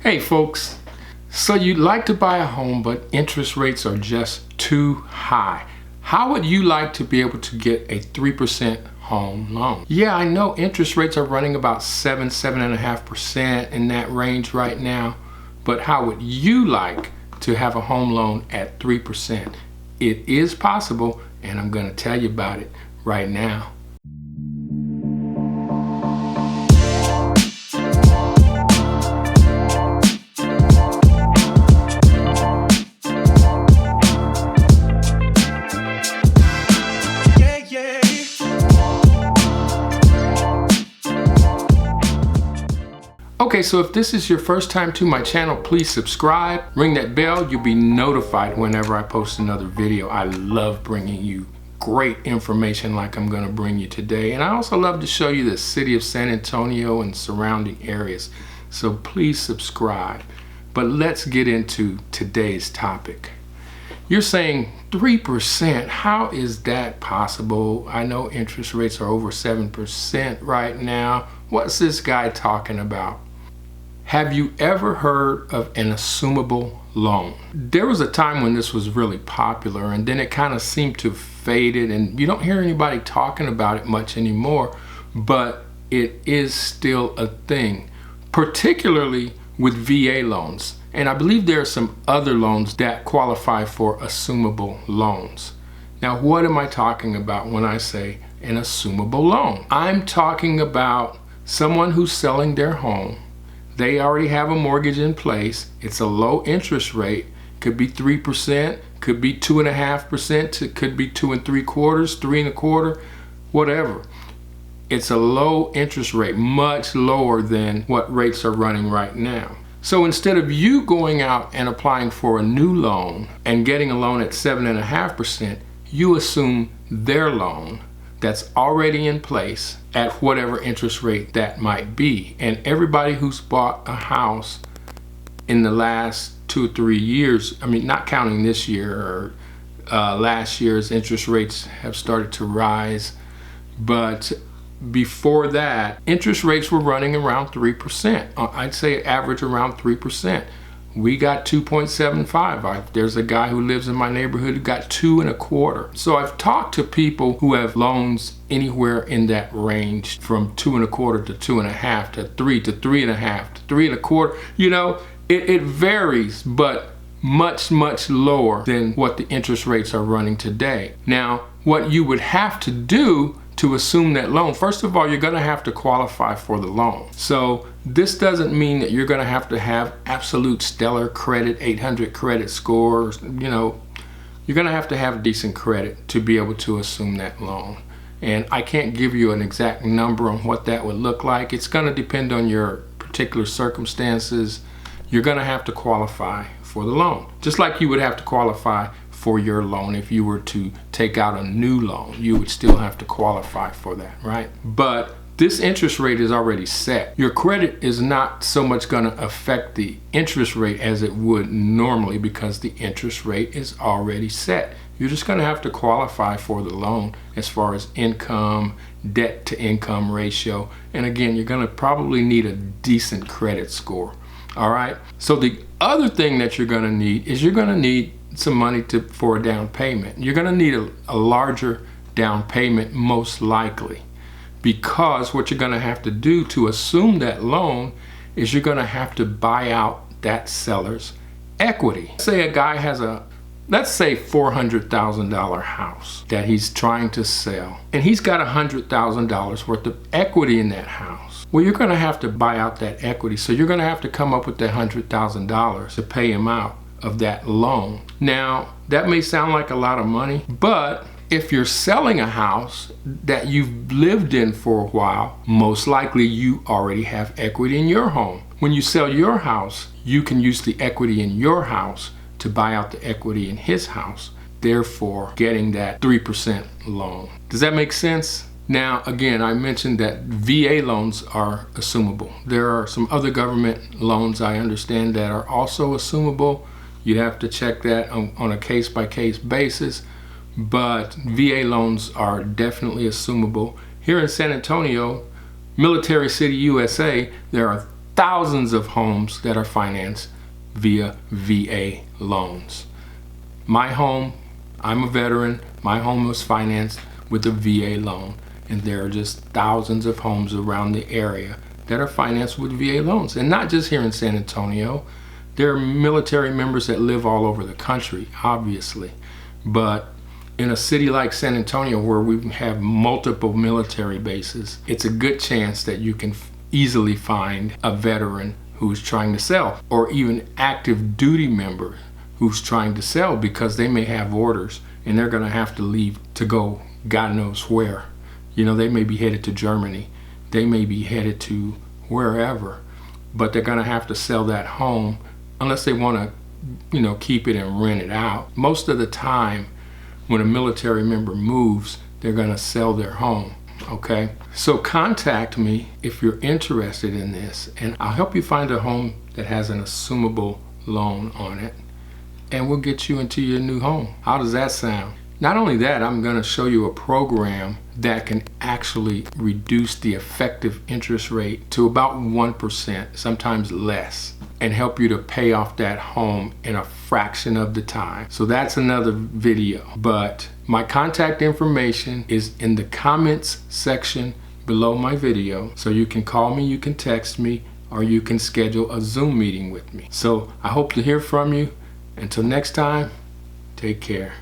Hey folks, so you'd like to buy a home but interest rates are just too high. How would you like to be able to get a 3% home loan? Yeah, I know interest rates are running about 7.5% in that range right now, but how would you like to have a home loan at 3%? It is possible, and I'm going to tell you about it right now. Okay, so if this is your first time to my channel, please subscribe, ring that bell. You'll be notified whenever I post another video. I love bringing you great information like I'm going to bring you today. And I also love to show you the city of San Antonio and surrounding areas. So please subscribe. But let's get into today's topic. You're saying 3%, how is that possible? I know interest rates are over 7% right now. What's this guy talking about? Have you ever heard of an assumable loan? There was a time when this was really popular, and then it kind of seemed to faded, and you don't hear anybody talking about it much anymore, but it is still a thing, particularly with VA loans. And I believe there are some other loans that qualify for assumable loans. Now, what am I talking about when I say an assumable loan? I'm talking about someone who's selling their home. They already have a mortgage in place. It's a low interest rate. Could be 3%, could be 2.5%, could be 2 3/4, 3 1/4, whatever. It's a low interest rate, much lower than what rates are running right now. So instead of you going out and applying for a new loan and getting a loan at 7.5%, you assume their loan that's already in place at whatever interest rate that might be. And everybody who's bought a house in the last 2 or 3 years, I mean, not counting this year or last year's interest rates have started to rise, but before that, interest rates were running around 3%. I'd say average around 3%. We got 2.75. There's a guy who lives in my neighborhood who got 2 1/4. So I've talked to people who have loans anywhere in that range from 2 1/4 to 2.5 to 3 to 3.5 to 3 1/4. You know, it varies, but much lower than what the interest rates are running today. Now, what you would have to do to assume that loan, first of all, you're going to have to qualify for the loan. So this doesn't mean that you're going to have absolute stellar credit, 800 credit scores. You know, you're going to have decent credit to be able to assume that loan. And I can't give you an exact number on what that would look like. It's going to depend on your particular circumstances. You're going to have to qualify for the loan, just like you would have to qualify for your loan. If you were to take out a new loan, you would still have to qualify for that, right? But this interest rate is already set. Your credit is not so much going to affect the interest rate as it would normally because the interest rate is already set. You're just going to have to qualify for the loan as far as income, debt to income ratio. And again, you're going to probably need a decent credit score. All right. So the other thing that you're going to need is you're going to need some money for a down payment. You're going to need a larger down payment most likely, because what you're going to have to do to assume that loan is you're going to have to buy out that seller's equity. Say a guy has let's say $400,000 house that he's trying to sell, and he's got $100,000 worth of equity in that house. Well, you're going to have to buy out that equity. So you're going to have to come up with that $100,000 to pay him out of that loan. Now, that may sound like a lot of money, but if you're selling a house that you've lived in for a while, most likely you already have equity in your home. When you sell your house, you can use the equity in your house to buy out the equity in his house, therefore getting that 3% loan. Does that make sense? Now, again, I mentioned that VA loans are assumable. There are some other government loans I understand that are also assumable. You'd have to check that on a case-by-case basis, but VA loans are definitely assumable. Here in San Antonio, Military City, USA, there are thousands of homes that are financed via VA loans. My home, I'm a veteran, my home was financed with a VA loan, and there are just thousands of homes around the area that are financed with VA loans. And not just here in San Antonio. There are military members that live all over the country, obviously. But in a city like San Antonio, where we have multiple military bases, it's a good chance that you can easily find a veteran who's trying to sell, or even active duty member who's trying to sell, because they may have orders and they're gonna have to leave to go God knows where. You know, they may be headed to Germany, they may be headed to wherever, but they're gonna have to sell that home unless they wanna, you know, keep it and rent it out. Most of the time, when a military member moves, they're gonna sell their home, okay? So contact me if you're interested in this, and I'll help you find a home that has an assumable loan on it, and we'll get you into your new home. How does that sound? Not only that, I'm gonna show you a program that can actually reduce the effective interest rate to about 1%, sometimes less, and help you to pay off that home in a fraction of the time. So that's another video. But my contact information is in the comments section below my video. So you can call me, you can text me, or you can schedule a Zoom meeting with me. So I hope to hear from you. Until next time, take care.